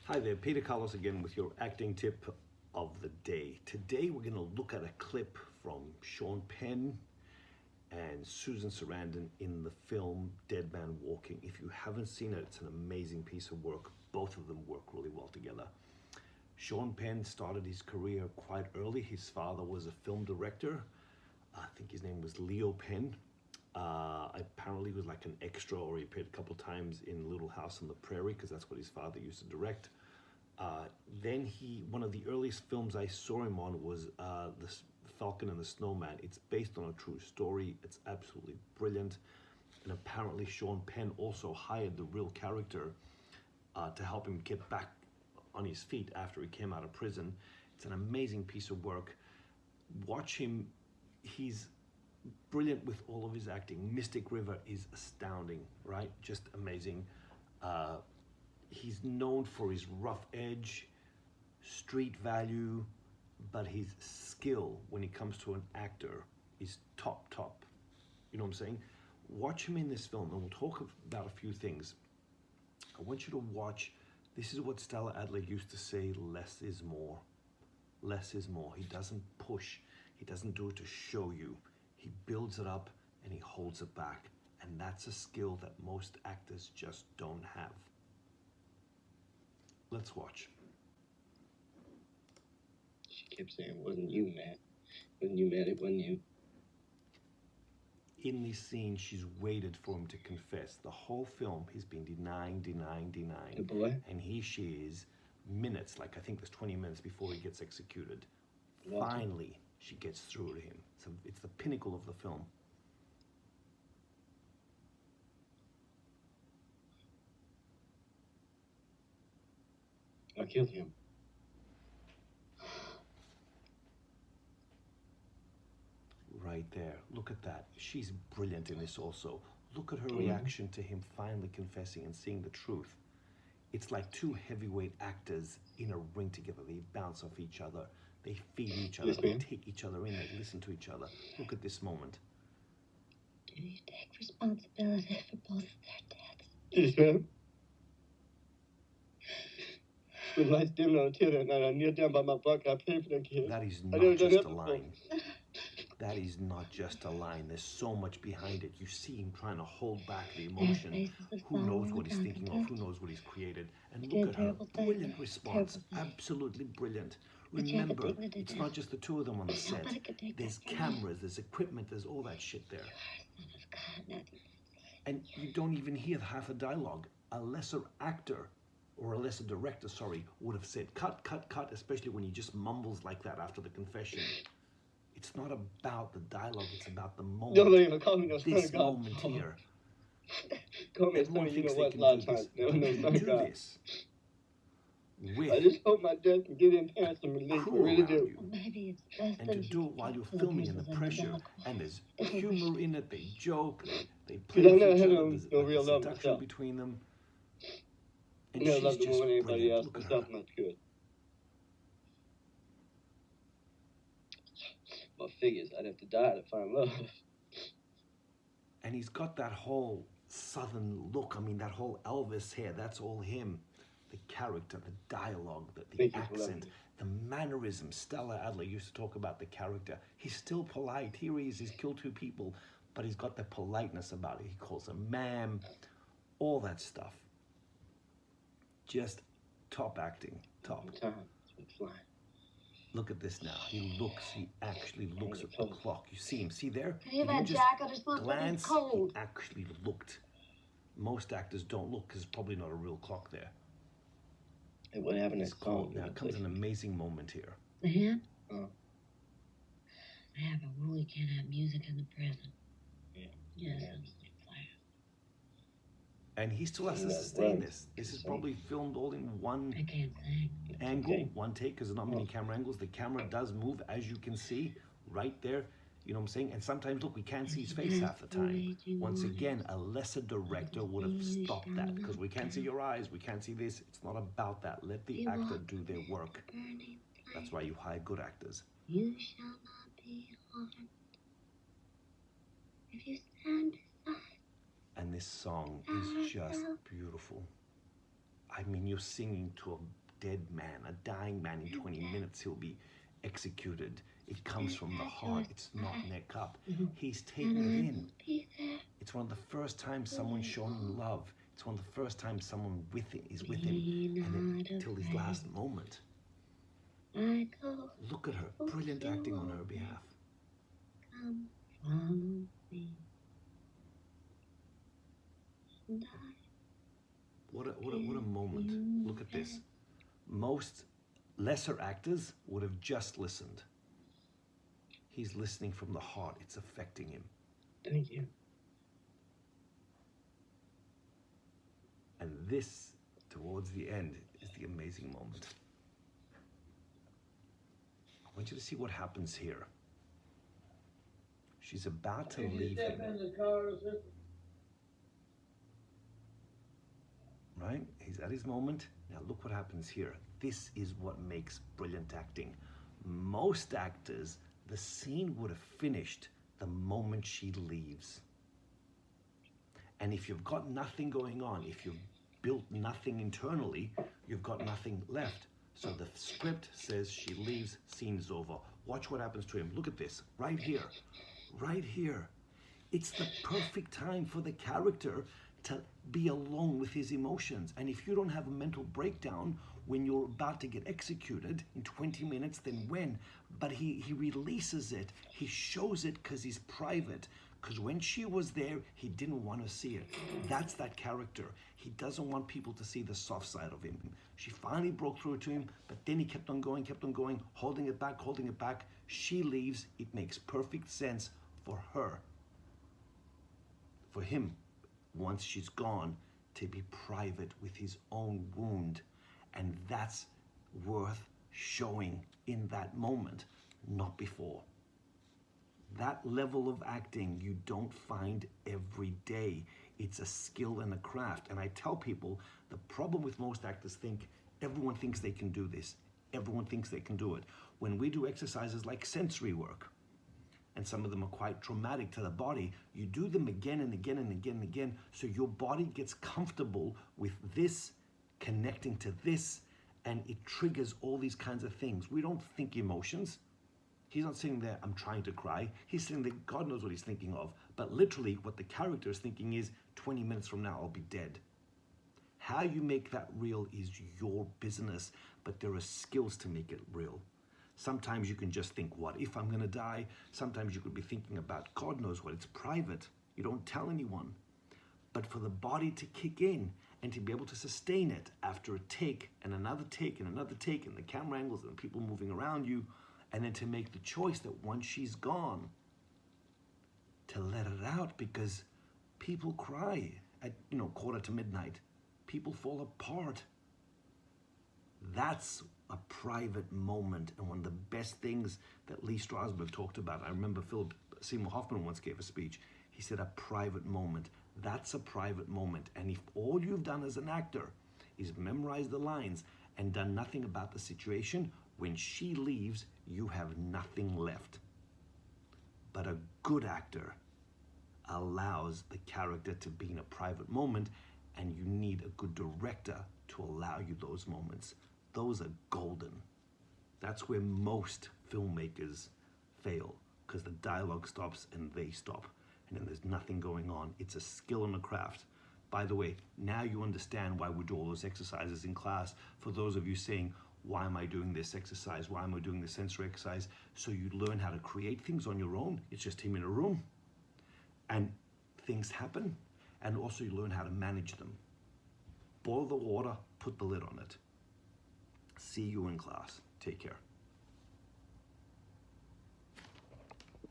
Hi there, Peter Kalos again with your acting tip of the day. Today we're going to look at a clip from Sean Penn and Susan Sarandon in the film Dead Man Walking. If you haven't seen it, it's an amazing piece of work. Both of them work really well together. Sean Penn started his career quite early. His father was a film director. I think his name was Leo Penn. Apparently he was like an extra, or he appeared a couple times in Little House on the Prairie because that's what his father used to direct. Then one of the earliest films I saw him on was The Falcon and the Snowman. It's based on a true story. It's absolutely brilliant. And apparently Sean Penn also hired the real character to help him get back on his feet after he came out of prison. It's an amazing piece of work. Watch him. He's brilliant with all of his acting. Mystic River is astounding, right? Just amazing. He's known for his rough edge, street value, but his skill when it comes to an actor is top. You know what I'm saying? Watch him in this film, and we'll talk about a few things. I want you to watch. This is what Stella Adler used to say: less is more. Less is more. He doesn't push. He doesn't do it to show you. He builds it up and he holds it back. And that's a skill that most actors just don't have. Let's watch. She kept saying, it wasn't you, Matt. Wasn't you, Matt? It wasn't you. In this scene, she's waited for him to confess. The whole film, he's been denying. The boy? And she is minutes, like I think there's 20 minutes before he gets executed. Walter. Finally, she gets through to him. So it's the pinnacle of the film. I killed him. Right there. Look at that. She's brilliant in this also. Look at her reaction to him finally confessing and seeing the truth. It's like two heavyweight actors in a ring together. They bounce off each other. They feed each other. They take each other in. They listen to each other. Look at this moment. Do you take responsibility for both of their deaths? Yes, ma'am. When lights dimmed on the till that night, I kneeled down by my bunk. I prayed for the kids. That is not just a line. That is not just a line. There's so much behind it. You see him trying to hold back the emotion. Who knows what he's thinking of? Who knows what he's created? And look at her. Brilliant response. Absolutely brilliant. Remember, it's not just the two of them on the set. There's cameras, there's equipment, there's all that shit there. And you don't even hear half the dialogue. A lesser actor, or a lesser director, would have said, cut, especially when he just mumbles like that after the confession. It's not about the dialogue, it's about the moment. Don't even call me no son This of God. moment here. Call me a Everyone son, you thinks know they what? can A lot do of this. times. But No, you son can of do God. this I with just hope my death can give them parents some relief. I crew really around do. you. Maybe it's best And that to you do it while you're talk to the filming in the nurses pressure, dog. and there's humor in it, they joke, they Because play I with never each had other, no there's real like a love seduction myself. between them. And Never she's loved a just woman anybody brilliant. else Look at her. myself much good. Well, figures, I'd have to die to find love. And he's got that whole southern look. I mean, that whole Elvis hair, that's all him. The character, the dialogue, the accent, the mannerisms. Stella Adler used to talk about the character. He's still polite. Here he is, he's killed two people, but he's got the politeness about it. He calls them ma'am, all that stuff. Just top acting, top. Time. It's been flying. Look at this now. He actually looks at the clock. You see him, see there? Can you have He that didn't jacket or something? glance, It's cold. he actually looked. Most actors don't look because there's probably not a real clock there. Hey, what happened It's next cold. song? Now comes an amazing moment here. The hand? Oh. I have a rule: you can't have music in the present. Yeah. Yes, Yeah. it's the flash. And he still has to Yeah, sustain right. this. This is probably filmed all in one I can't sing. angle, Okay. one take, because there's not many camera angles. The camera does move, as you can see, right there. You know what I'm saying? And sometimes, look, we can't see his face half the time. Once again, a lesser director would have stopped that, because we can't see your eyes, we can't see this. It's not about that. Let the actor do their work. That's why you hire good actors. You shall not be harmed if you stand beside. And this song is just beautiful. I mean, you're singing to a dead man, a dying man. In 20 minutes, he'll be executed. It comes from the heart. It's not neck up. He's taking it in. It's one of the first times someone's shown him love. It's one of the first times someone is with him, and then till his last moment. Look at her, brilliant acting on her behalf. Come from me. What a moment. Look at this. Most lesser actors would have just listened. He's listening from the heart. It's affecting him. Thank you. And this, towards the end, is the amazing moment. I want you to see what happens here. She's about to leave him. Right? He's at his moment. Now look what happens here. This is what makes brilliant acting. Most actors, the scene would have finished the moment she leaves. And if you've got nothing going on, if you've built nothing internally, you've got nothing left. So the script says she leaves, scene is over. Watch what happens to him. Look at this, right here, right here. It's the perfect time for the character to be alone with his emotions. And if you don't have a mental breakdown when you're about to get executed in 20 minutes, then when? But he releases it. He shows it because he's private. Because when she was there, he didn't want to see it. That's that character. He doesn't want people to see the soft side of him. She finally broke through to him, but then he kept on going, holding it back, holding it back. She leaves. It makes perfect sense for her, for him, once she's gone, to be private with his own wound. And that's worth showing in that moment, not before. That level of acting you don't find every day. It's a skill and a craft. And I tell people, the problem with most actors everyone thinks they can do this. Everyone thinks they can do it. When we do exercises like sensory work, and some of them are quite traumatic to the body, you do them again and again and again and again, so your body gets comfortable with this, connecting to this, and it triggers all these kinds of things. We don't think emotions. He's not sitting there, I'm trying to cry. He's sitting there, God knows what he's thinking of. But literally, what the character is thinking is, 20 minutes from now, I'll be dead. How you make that real is your business, but there are skills to make it real. Sometimes you can just think, what if I'm gonna die? Sometimes you could be thinking about, God knows what, it's private. You don't tell anyone. But for the body to kick in and to be able to sustain it after a take and another take and another take and the camera angles and people moving around you, and then to make the choice that once she's gone, to let it out, because people cry at midnight. People fall apart. That's a private moment, and one of the best things that Lee Strasberg talked about. I remember Philip Seymour Hoffman once gave a speech. He said a private moment. That's a private moment. And if all you've done as an actor is memorize the lines and done nothing about the situation, when she leaves, you have nothing left. But a good actor allows the character to be in a private moment, and you need a good director to allow you those moments. Those are golden. That's where most filmmakers fail, because the dialogue stops and they stop, and then there's nothing going on. It's a skill and a craft. By the way, now you understand why we do all those exercises in class. For those of you saying, why am I doing this exercise? Why am I doing this sensory exercise? So you learn how to create things on your own. It's just him in a room. And things happen. And also you learn how to manage them. Boil the water, put the lid on it. See you in class. Take care.